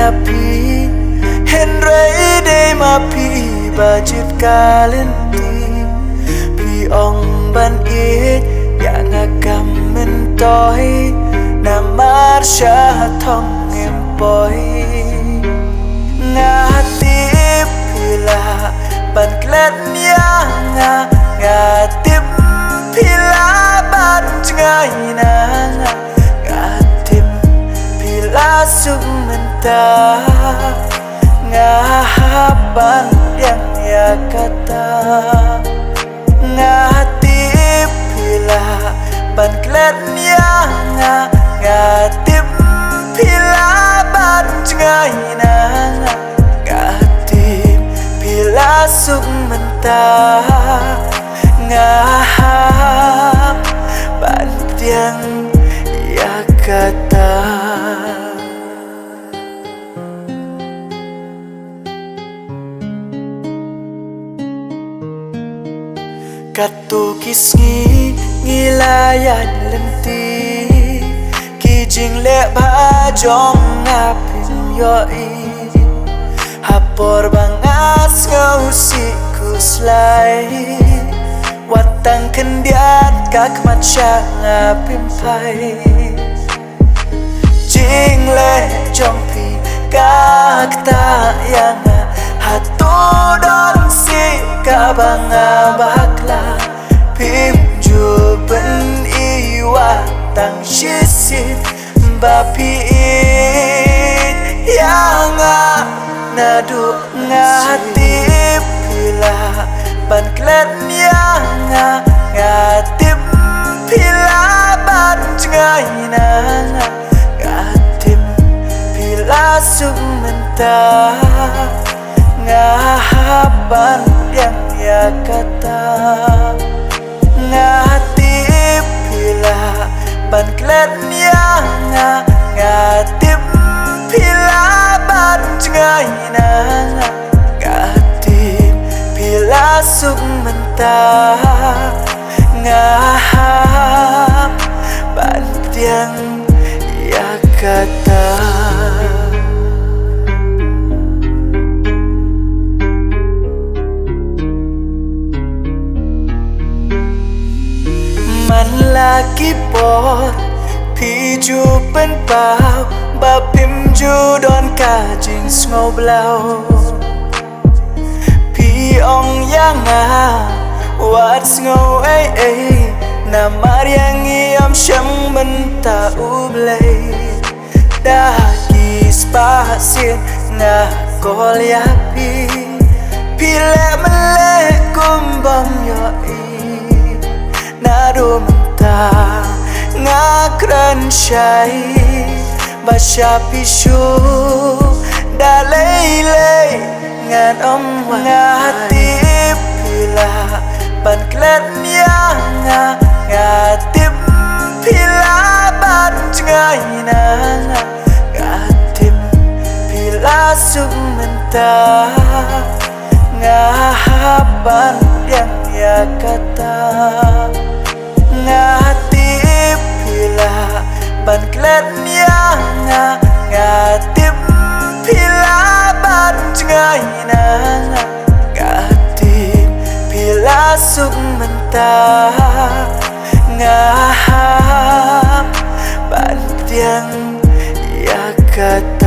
napi Henry day mapi bajit kalenti Pi ong ban it yang agam mentoi namar syah thong empoi ngatip pila ban klet yang ngatip pila ban cengai na ngatip pila sumenta ngahaban yang ya kata ngatip pila ban klet yang ngatip pila ban cengai na ngatip pila sumenta ngahap ban yang ya kata Katu kisngi ngilayan lenti Kijing lek bajong ngapin yoi Hapor bangas ngausi kuslai Watang kendiat kak matcha ngapin pai Jing lek jongpi kak tak yang hatu don si kabanga bakla Pimju ben iwa tang shisit bapiit yang nadu ngatip pila ban klet yang ngatip pila ban cengai na ngatip pila sumenta ngahaban yang ya kata ngatip pila ban klet yang ngatip pila ban cengai na ngatip pila sumenta ngahap ban yang ya kata laki por piju pen pau ba pimju don kajing ngau blau pi ong yang wat ngau ai namar yang iam syang menta ublai daki spasin na kol ya pi pile mele kumbam yoi nado ngakran syai basya pisu dalai ngan om ngatip pila ban klet yang ngatip pila ban cengai na ngatip pila sumenta ngahaban yang ya kata ngatip pila ban klet yang ngatip pila ban cengai na ngatip pila sumenta ngahap ban yang ya kata